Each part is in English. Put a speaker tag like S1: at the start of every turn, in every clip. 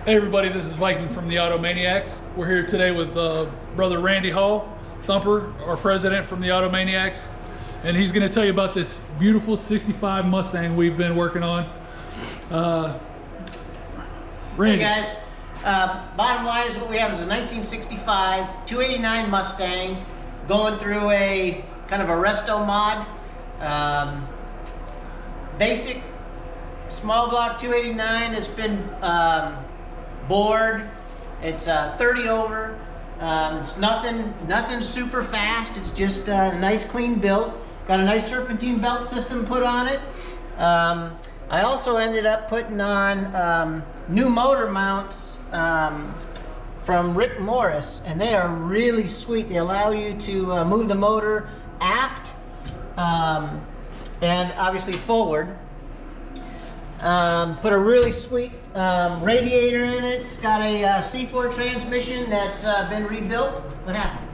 S1: Hey everybody, this is Viking from the Auto Maniacs. We're here today with Brother Randy Hall, Thumper, our president from the Auto Maniacs. And he's gonna tell you about this beautiful 65 Mustang we've been working on. Randy.
S2: Hey guys, bottom line is what we have is a 1965 289 Mustang going through a kind of a resto mod. Basic small block 289 that's been bored. It's 30 over. It's nothing super fast. It's just a nice clean build. Got a nice serpentine belt system put on it. I also ended up putting on new motor mounts from Rick Morris, and they are really sweet. They allow you to move the motor aft and obviously forward. Put a really sweet radiator in it. It's got a C4 transmission that's been rebuilt. What happened?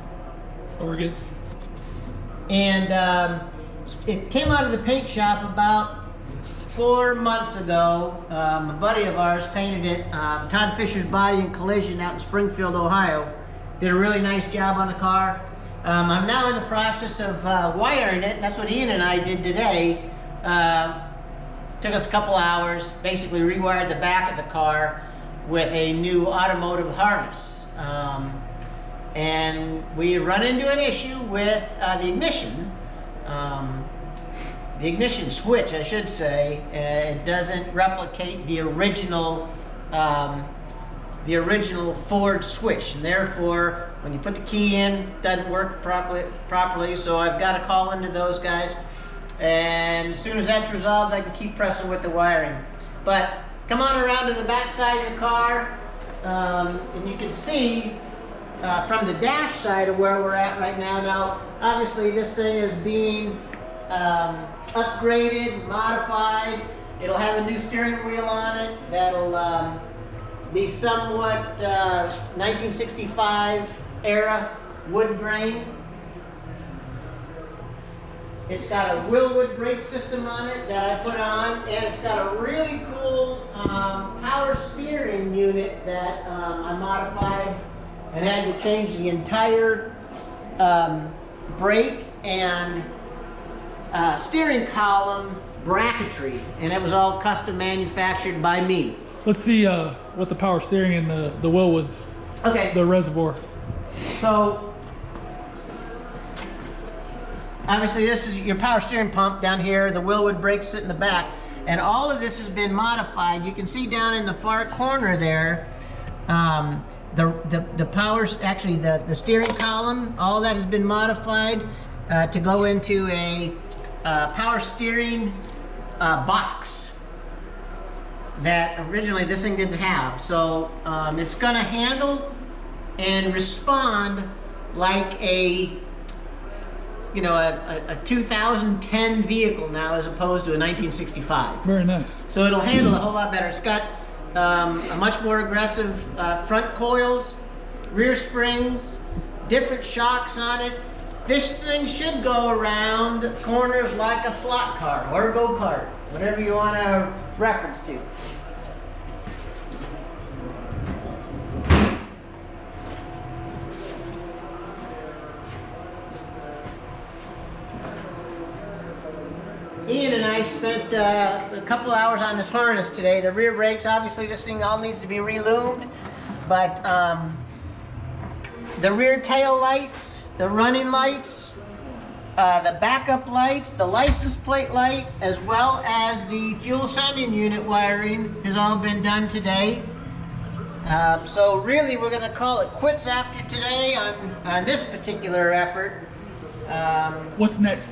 S1: Oh, we're good.
S2: And it came out of the paint shop about 4 months ago. A buddy of ours painted it. Todd Fisher's Body and Collision out in Springfield, Ohio. Did a really nice job on the car. I'm now in the process of wiring it. That's what Ian and I did today. Took us a couple hours, basically rewired the back of the car with a new automotive harness. And we run into an issue with the ignition switch, I should say. It doesn't replicate the original Ford switch, and therefore when you put the key in, it doesn't work properly. So I've got to call into those guys. And as soon as that's resolved, I can keep pressing with the wiring. But come on around to the back side of the car, and you can see from the dash side of where we're at right now. Now, obviously, this thing is being upgraded, modified. It'll have a new steering wheel on it that'll be somewhat 1965 era wood grain. It's got a Willwood brake system on it that I put on, and it's got a really cool power steering unit that I modified and had to change the entire brake and steering column bracketry, and it was all custom manufactured by me.
S1: Let's see what the power steering in the Willwoods.
S2: Okay.
S1: The reservoir.
S2: So obviously this is your power steering pump down here. The Willwood brakes sit in the back, and all of this has been modified. You can see down in the far corner there, the power, actually the steering column, all that has been modified to go into a power steering box that originally this thing didn't have. So it's going to handle and respond like a 2010 vehicle now, as opposed to a 1965.
S1: Very nice.
S2: So it'll handle a whole lot better. It's got a much more aggressive front coils, rear springs, different shocks on it. This thing should go around corners like a slot car or a go-kart, whatever you want to reference to. Ian and I spent a couple hours on this harness today. The rear brakes, obviously this thing all needs to be re-lubed, but the rear tail lights, the running lights, the backup lights, the license plate light, as well as the fuel sending unit wiring has all been done today. So really we're going to call it quits after today on this particular effort.
S1: What's next?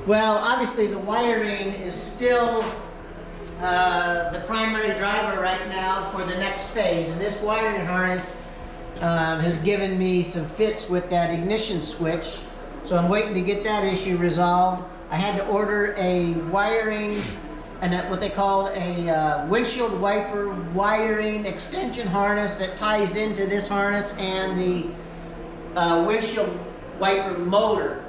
S2: Well, obviously the wiring is still the primary driver right now for the next phase, and this wiring harness has given me some fits with that ignition switch, so I'm waiting to get that issue resolved. I had to order a wiring, and what they call a windshield wiper wiring extension harness that ties into this harness and the windshield wiper motor.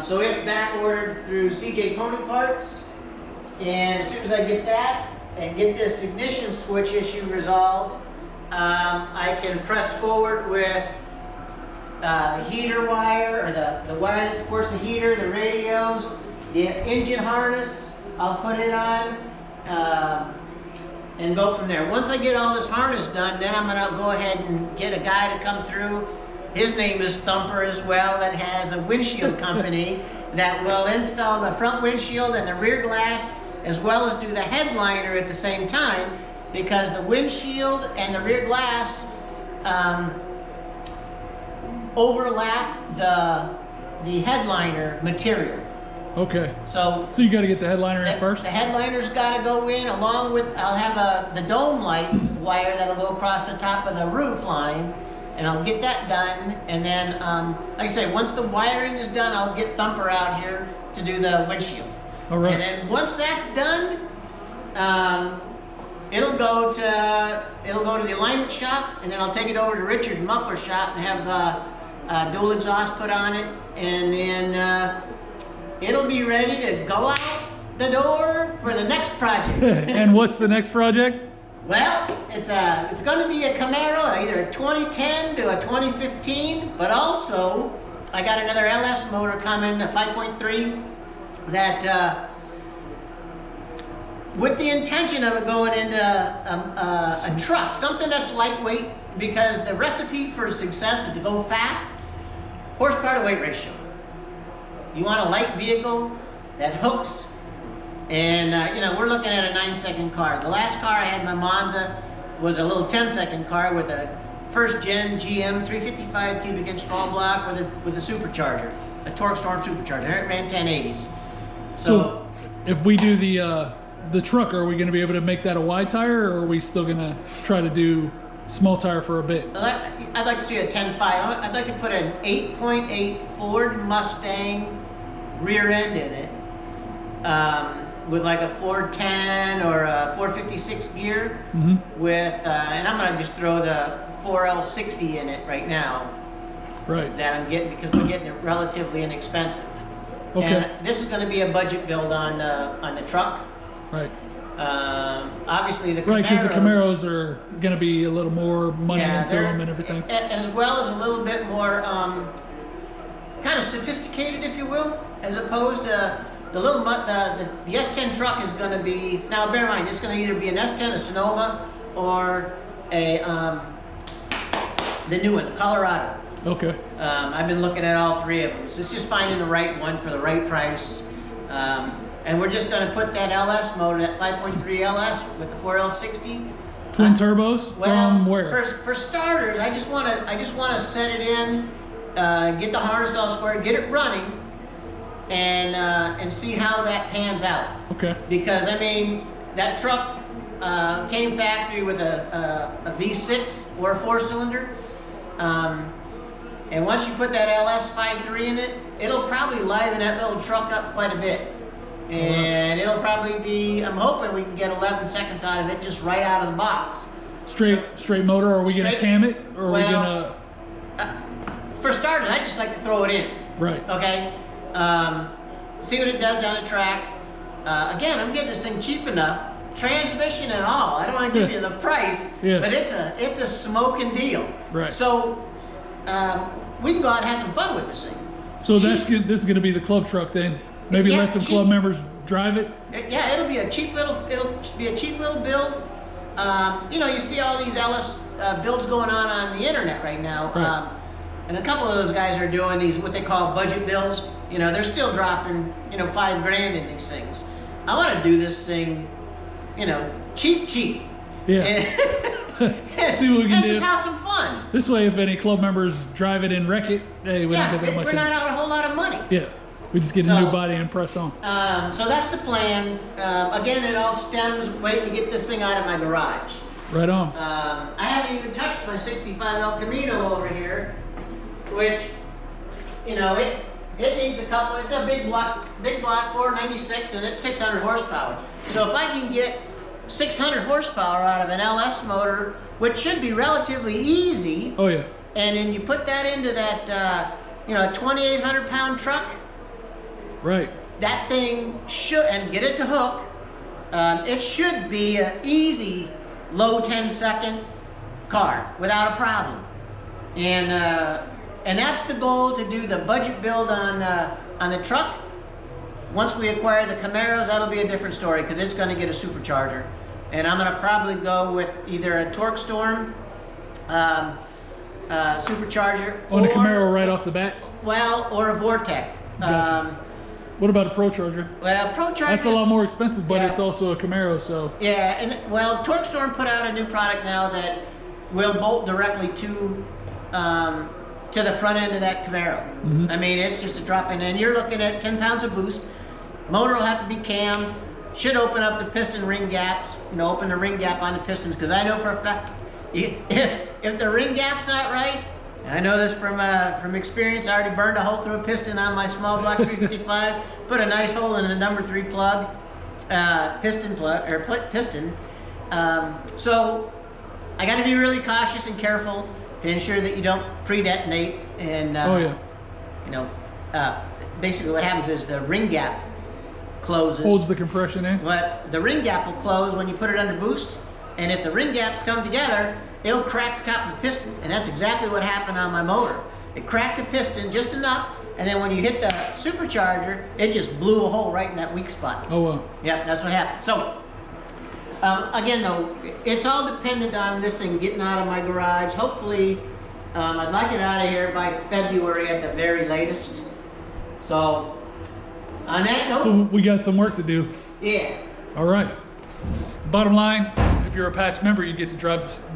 S2: So it's back ordered through CJ Pony Parts, and as soon as I get that, and get this ignition switch issue resolved, I can press forward with the heater wire, or the wire that supports the heater, the radios, the engine harness. I'll put it on and go from there. Once I get all this harness done, then I'm gonna go ahead and get a guy to come through. His name is Thumper as well, that has a windshield company that will install the front windshield and the rear glass, as well as do the headliner at the same time, because the windshield and the rear glass overlap the headliner material.
S1: Okay.
S2: So
S1: you got to get the headliner in first?
S2: The headliner's got to go in along with, I'll have the dome light wire that'll go across the top of the roof line, and I'll get that done. And then, like I say, once the wiring is done, I'll get Thumper out here to do the windshield.
S1: All right.
S2: And then once that's done, it'll go to the alignment shop, and then I'll take it over to Richard Muffler shop and have dual exhaust put on it, and then it'll be ready to go out the door for the next project.
S1: And what's the next project?
S2: Well, it's going to be a Camaro, either a 2010 to a 2015, but also I got another LS motor coming, a 5.3, that with the intention of it going into a truck, something that's lightweight, because the recipe for success is to go fast, horsepower to weight ratio. You want a light vehicle that hooks, and you know, we're looking at a 9-second car. The last car I had, my Monza, was a little 10-second car with a first gen GM 355 cubic inch small block with a supercharger, a Torque Storm supercharger. It ran 1080s.
S1: So if we do the truck, are we going to be able to make that a wide tire, or are we still going to try to do small tire for a bit?
S2: I'd like to see a 10.5. I'd like to put an 8.8 Ford Mustang rear end in it, with like a 410 or a 456 gear, with and I'm gonna just throw the 4L60 in it right now.
S1: Right.
S2: That I'm getting, because we're getting it relatively inexpensive.
S1: Okay.
S2: And this is going to be a budget build on the truck.
S1: Right.
S2: Obviously the Camaros,
S1: right, because the Camaros are going to be a little more money into them and everything.
S2: As well as a little bit more kind of sophisticated, if you will, as opposed to the little the S10 truck is going to be, now bear in mind, it's going to either be an S10, a Sonoma, or a the new one, Colorado.
S1: Okay.
S2: I've been looking at all three of them. So it's just finding the right one for the right price. And we're just going to put that LS motor, that 5.3 LS with the 4L60.
S1: Twin turbos from where?
S2: For starters, I just want to set it in, get the harness all squared, get it running, and see how that pans out. Okay. Because I mean, that truck came factory with a V6 or a 4-cylinder. And once you put that LS 5.3 in it, it'll probably liven that little truck up quite a bit. And it'll probably be, I'm hoping we can get 11 seconds out of it just right out of the box.
S1: Straight motor, or are we going to cam it? Or are we going to...
S2: For starters, I just like to throw it in.
S1: Right.
S2: Okay? See what it does down the track. Again, I'm getting this thing cheap enough. Transmission and all. I don't want to give you the price, but it's a smoking deal. Right. So we can go out and have some fun with this thing.
S1: So that's good. This is going to be the club truck then. Maybe let some club members drive it.
S2: Yeah, it'll be a cheap little build. You know, you see all these LS builds going on the internet right now, right. And a couple of those guys are doing these what they call budget builds. You know, they're still dropping $5 grand in these things. I want to do this thing, cheap.
S1: Yeah. See what we can do.
S2: Just have some fun.
S1: This way, if any club members drive it and wreck it, hey, we don't get that much.
S2: We're not out a whole lot of money.
S1: Yeah. We just get a new body and press on.
S2: So that's the plan. Again, it all stems waiting to get this thing out of my garage.
S1: Right on.
S2: I haven't even touched my 65 El Camino over here, which, it needs a couple. It's a big block 496, and it's 600 horsepower. So if I can get 600 horsepower out of an LS motor, which should be relatively easy.
S1: Oh yeah.
S2: And then you put that into that, 2,800 pound truck.
S1: Right.
S2: That thing should, and get it to hook, it should be an easy low 10-second car without a problem. And that's the goal, to do the budget build on the truck. Once we acquire the Camaros, that'll be a different story, because it's going to get a supercharger. And I'm going to probably go with either a Torque Storm supercharger,
S1: On the Camaro right off the bat?
S2: well, or a Vortec.
S1: Gotcha. What about a Pro Charger?
S2: Well, Pro Charger.
S1: That's a lot more expensive, but
S2: Yeah.
S1: it's also a Camaro, so.
S2: Yeah, and well, Torque Storm put out a new product now that will bolt directly to the front end of that Camaro.
S1: Mhm.
S2: I mean, it's just a drop in, and you're looking at 10 pounds of boost. Motor will have to be cammed. Should open up the piston ring gaps. You know, open the ring gap on the pistons, because I know for a fact if the ring gap's not right, I know this from experience. I already burned a hole through a piston on my small block 355. Put a nice hole in the number 3 plug, piston plug or piston. So I got to be really cautious and careful to ensure that you don't pre-detonate. And
S1: Oh yeah.
S2: you know, basically what happens is the ring gap closes.
S1: Holds the compression in.
S2: But the ring gap will close when you put it under boost, and if the ring gaps come together, it'll crack the top of the piston, and that's exactly what happened on my motor. It cracked the piston just enough, and then when you hit the supercharger, it just blew a hole right in that weak spot.
S1: Oh well.
S2: Yep, that's what happened. So, again though, it's all dependent on this thing getting out of my garage. Hopefully, I'd like it out of here by February at the very latest. So, on that note,
S1: So we got some work to do.
S2: yeah.
S1: All right. Bottom line, if you're a PAX member, you get to drive